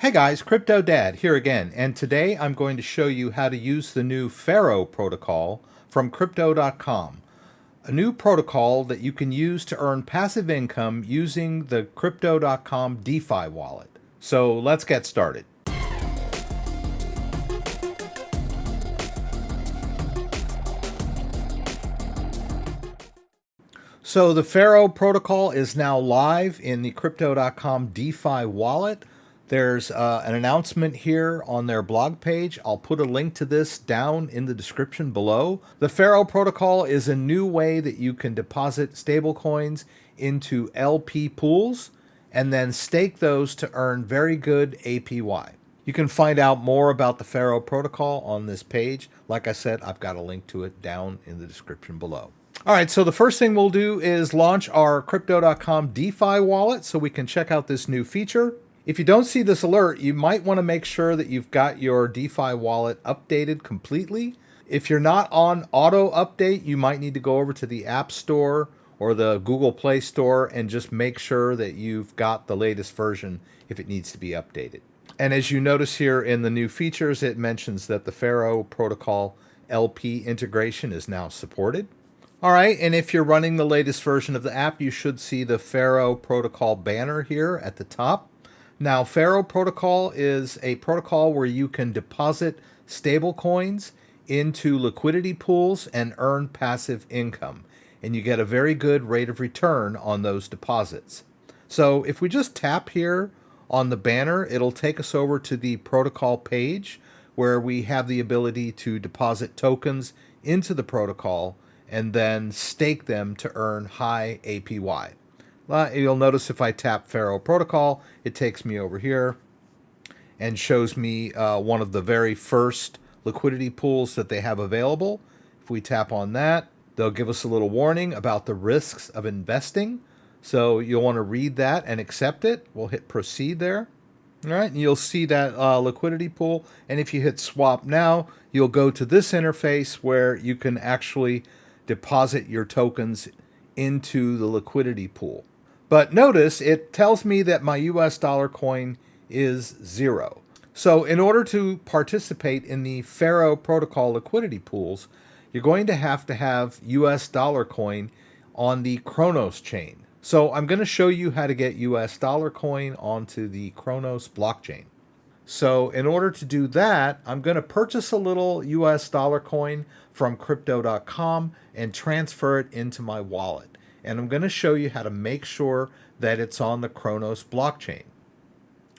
Hey guys, CryptoDad here again, and today I'm going to show you how to use the new Faro protocol from Crypto.com, a new protocol that you can use to earn passive income using the Crypto.com DeFi wallet. So let's get started. So the Faro protocol is now live in the Crypto.com DeFi wallet. There's an announcement here on their blog page. I'll put a link to this down in the description below. The Faro protocol is a new way that you can deposit stablecoins into LP pools and then stake those to earn very good APY. You can find out more about the Faro protocol on this page. Like I said, I've got a link to it down in the description below. All right, so the first thing we'll do is launch our Crypto.com DeFi wallet so we can check out this new feature. If you don't see this alert, you might want to make sure that you've got your DeFi wallet updated completely. If you're not on auto update, you might need to go over to the App Store or the Google Play Store and just make sure that you've got the latest version if it needs to be updated. And as you notice here in the new features, it mentions that the Faro protocol LP integration is now supported. All right, and if you're running the latest version of the app, you should see the Faro protocol banner here at the top. Now, Faro protocol is a protocol where you can deposit stablecoins into liquidity pools and earn passive income. And you get a very good rate of return on those deposits. So if we just tap here on the banner, it'll take us over to the protocol page where we have the ability to deposit tokens into the protocol and then stake them to earn high APY. You'll notice if I tap Faro protocol, it takes me over here and shows me one of the very first liquidity pools that they have available. If we tap on that, they'll give us a little warning about the risks of investing. So you'll want to read that and accept it. We'll hit proceed there. All right, and you'll see that liquidity pool. And if you hit swap now, you'll go to this interface where you can actually deposit your tokens into the liquidity pool. But notice it tells me that my US dollar coin is 0. So in order to participate in the Faro protocol liquidity pools, you're going to have US dollar coin on the Cronos chain. So I'm going to show you how to get US dollar coin onto the Cronos blockchain. So in order to do that, I'm going to purchase a little US dollar coin from Crypto.com and transfer it into my wallet. And I'm going to show you how to make sure that it's on the Cronos blockchain.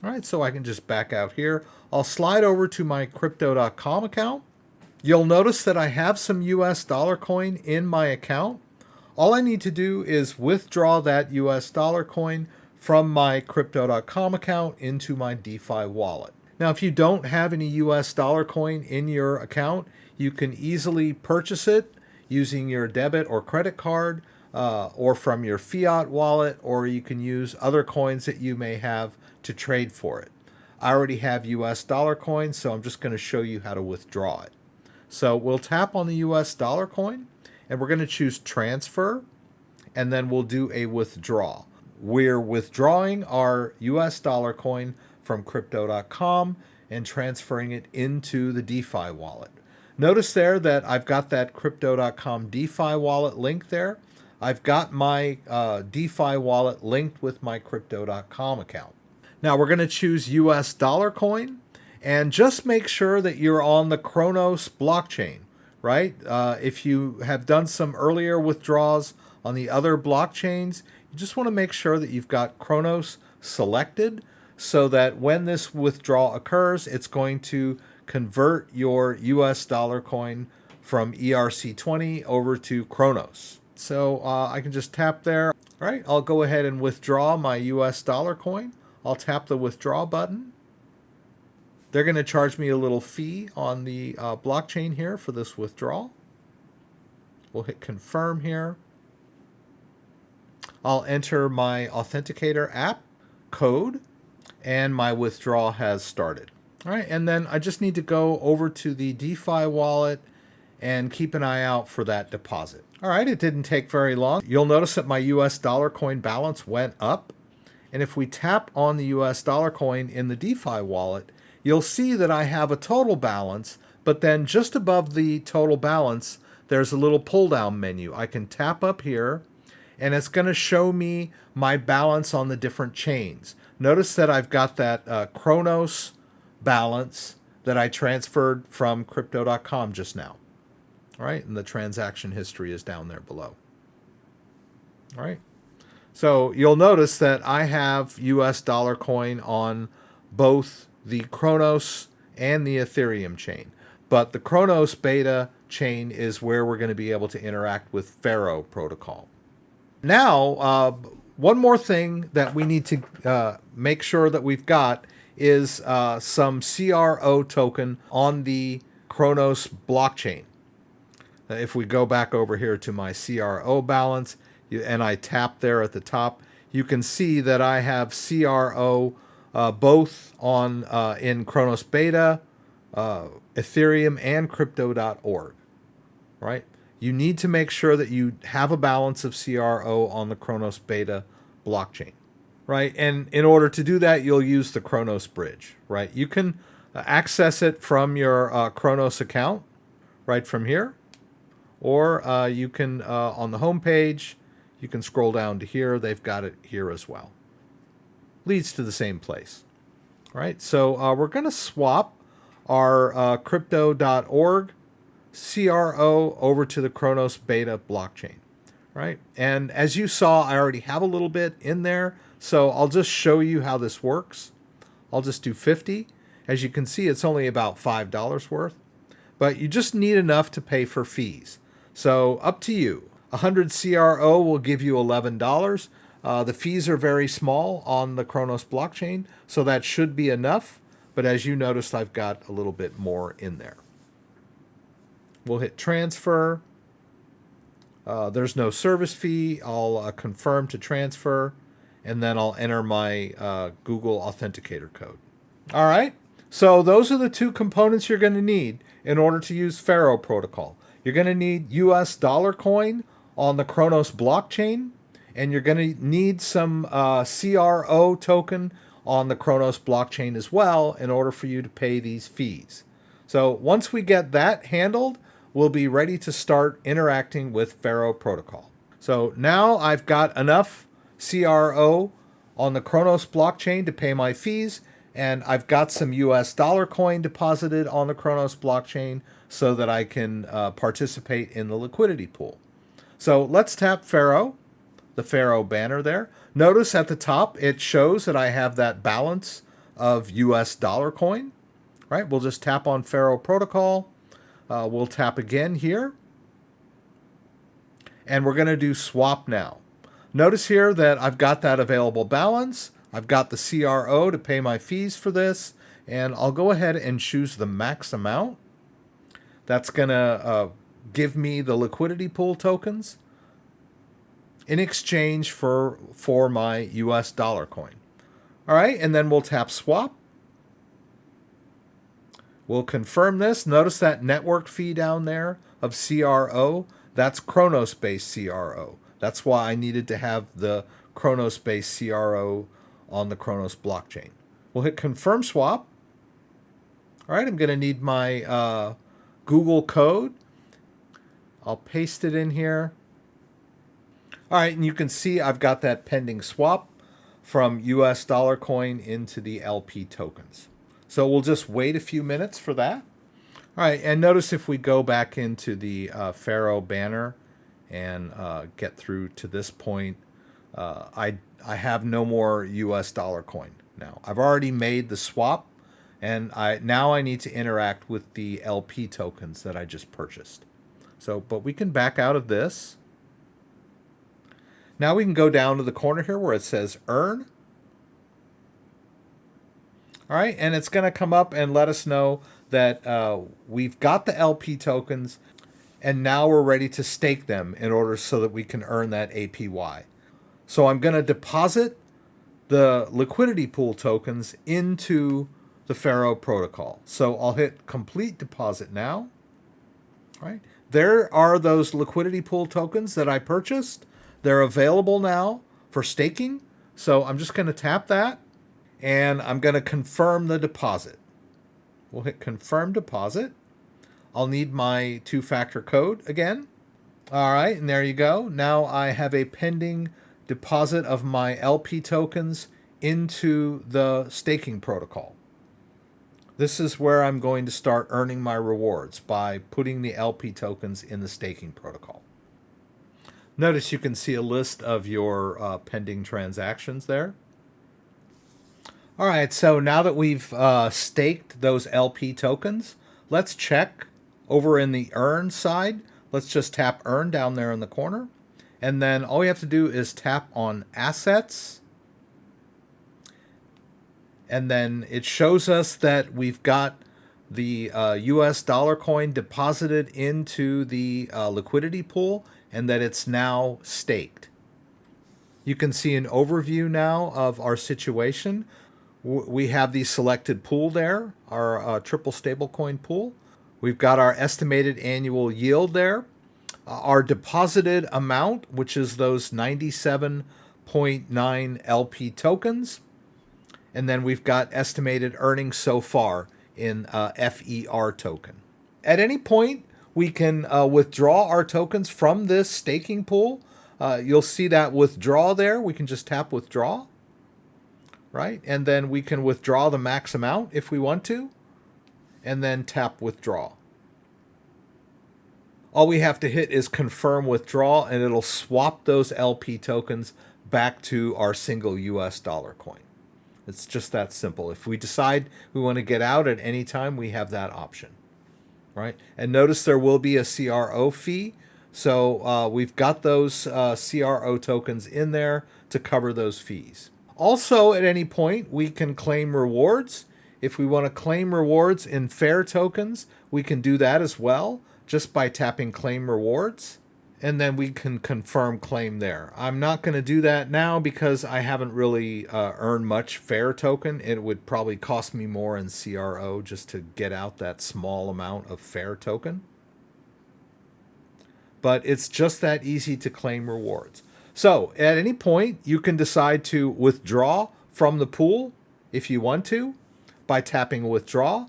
All right, so I can just back out here. I'll slide over to my Crypto.com account. You'll notice that I have some US dollar coin in my account. All I need to do is withdraw that US dollar coin from my Crypto.com account into my DeFi wallet. Now, if you don't have any US dollar coin in your account, you can easily purchase it using your debit or credit card or from your fiat wallet, or you can use other coins that you may have to trade for it. I already have US dollar coin, so I'm just going to show you how to withdraw it. So we'll tap on the US dollar coin, and we're going to choose transfer, and then we'll do a withdraw. We're withdrawing our US dollar coin from Crypto.com and transferring it into the DeFi wallet. Notice there that I've got that Crypto.com DeFi wallet link there. I've got my DeFi wallet linked with my Crypto.com account. Now we're going to choose US dollar coin and just make sure that you're on the Cronos blockchain, right? If you have done some earlier withdrawals on the other blockchains, you just want to make sure that you've got Cronos selected so that when this withdrawal occurs, it's going to convert your US dollar coin from ERC20 over to Cronos. So I can just tap there. All right, I'll go ahead and withdraw my US dollar coin. I'll tap the withdraw button. They're going to charge me a little fee on the blockchain here for this withdrawal. We'll hit confirm here. I'll enter my authenticator app code, and my withdrawal has started. All right, and then I just need to go over to the DeFi wallet and keep an eye out for that deposit. All right, it didn't take very long. You'll notice that my US dollar coin balance went up, And if we tap on the US dollar coin in the DeFi wallet, you'll see that I have a total balance, but then just above the total balance, there's a little pull down menu. I can tap up here and it's going to show me my balance on the different chains. Notice that I've got that Cronos balance that I transferred from Crypto.com just now. All right, and the transaction history is down there below. All right, so you'll notice that I have US dollar coin on both the Cronos and the Ethereum chain, but the Cronos beta chain is where we're going to be able to interact with Faro protocol. Now, one more thing that we need to make sure that we've got is some CRO token on the Cronos blockchain. If we go back over here to my CRO balance and I tap there at the top, you can see that I have CRO both on in Cronos Beta, Ethereum, and Crypto.org. Right? You need to make sure that you have a balance of CRO on the Cronos Beta blockchain. Right? And in order to do that, you'll use the Cronos bridge. Right? You can access it from your Cronos account right from here. Or you can, on the home page, you can scroll down to here. They've got it here as well. Leads to the same place. All right, so we're going to swap our Crypto.org CRO over to the Cronos Beta blockchain. Right, and as you saw, I already have a little bit in there. So I'll just show you how this works. I'll just do 50. As you can see, it's only about $5 worth. But you just need enough to pay for fees. So up to you. 100 CRO will give you $11. The fees are very small on the Cronos blockchain, so that should be enough. But as you noticed, I've got a little bit more in there. We'll hit transfer. There's no service fee. I'll confirm to transfer, and then I'll enter my Google Authenticator code. All right. So those are the two components you're going to need in order to use Faro protocol. You're going to need US dollar coin on the Cronos blockchain, and you're going to need some CRO token on the Cronos blockchain as well in order for you to pay these fees. So once we get that handled, we'll be ready to start interacting with Faro protocol. So now I've got enough CRO on the Cronos blockchain to pay my fees, and I've got some US dollar coin deposited on the Cronos blockchain so that I can participate in the liquidity pool. So let's tap Faro, the Faro banner there. Notice at the top, it shows that I have that balance of US dollar coin. Right? We'll just tap on Faro protocol. We'll tap again here. And we're going to do swap now. Notice here that I've got that available balance. I've got the CRO to pay my fees for this, and I'll go ahead and choose the max amount. That's going to give me the liquidity pool tokens in exchange for my US dollar coin. All right, and then we'll tap swap. We'll confirm this. Notice that network fee down there of CRO. That's Cronos-based CRO. That's why I needed to have the Cronos-based CRO on the Cronos blockchain. We'll hit confirm swap. All right, I'm going to need my Google code. I'll paste it in here. All right, and you can see I've got that pending swap from US dollar coin into the LP tokens. So we'll just wait a few minutes for that. All right, and notice if we go back into the Faro banner and get through to this point, I have no more US dollar coin now. I've already made the swap, and now I need to interact with the LP tokens that I just purchased. So, but we can back out of this. Now we can go down to the corner here where it says earn. All right, and it's going to come up and let us know that we've got the LP tokens, and now we're ready to stake them in order so that we can earn that APY. So I'm going to deposit the liquidity pool tokens into the Faro protocol. So I'll hit complete deposit now. All right, there are those liquidity pool tokens that I purchased. They're available now for staking So I'm just going to tap that, and I'm going to confirm the deposit. We'll hit confirm deposit. I'll need my two-factor code again. All right, and there you go. Now I have a pending deposit of my LP tokens into the staking protocol. This is where I'm going to start earning my rewards, by putting the LP tokens in the staking protocol. Notice you can see a list of your pending transactions there. All right, so now that we've staked those LP tokens, let's check over in the earn side. Let's just tap earn down there in the corner. And then all we have to do is tap on assets. And then it shows us that we've got the US dollar coin deposited into the liquidity pool, and that it's now staked. You can see an overview now of our situation. We have the selected pool there, our triple stablecoin pool. We've got our estimated annual yield there. Our deposited amount, which is those 97.9 LP tokens. And then we've got estimated earnings so far in FER token. At any point, we can withdraw our tokens from this staking pool. You'll see that withdraw there. We can just tap withdraw, right? And then we can withdraw the max amount if we want to, and then tap withdraw. All we have to hit is confirm withdrawal, and it'll swap those LP tokens back to our single US dollar coin. It's just that simple. If we decide we want to get out at any time, we have that option, right? And notice there will be a CRO fee. So we've got those CRO tokens in there to cover those fees. Also, at any point, we can claim rewards. If we want to claim rewards in Fair tokens, we can do that as well, just by tapping claim rewards. And then we can confirm claim there. I'm not going to do that now because I haven't really earned much Fair token. It would probably cost me more in CRO just to get out that small amount of Fair token. But it's just that easy to claim rewards. So at any point, you can decide to withdraw from the pool if you want to by tapping withdraw.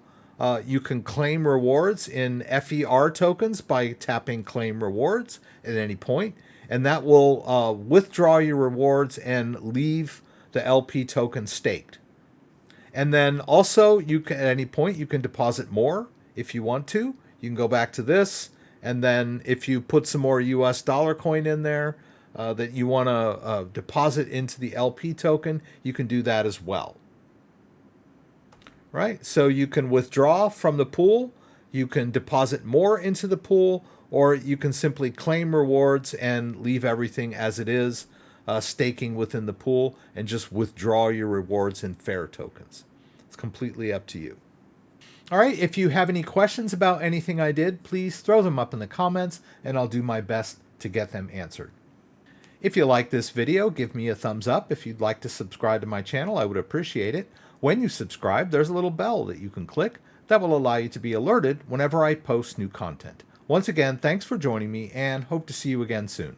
You can claim rewards in FER tokens by tapping claim rewards at any point, and that will withdraw your rewards and leave the LP token staked. And then also, you can, at any point, you can deposit more if you want to. You can go back to this, and then if you put some more US dollar coin in there that you want to deposit into the LP token, you can do that as well. Right? So you can withdraw from the pool, you can deposit more into the pool, or you can simply claim rewards and leave everything as it is, staking within the pool, and just withdraw your rewards in Fair tokens. It's completely up to you. All right, if you have any questions about anything I did, please throw them up in the comments, and I'll do my best to get them answered. If you like this video, give me a thumbs up. If you'd like to subscribe to my channel, I would appreciate it. When you subscribe, there's a little bell that you can click that will allow you to be alerted whenever I post new content. Once again, thanks for joining me, and hope to see you again soon.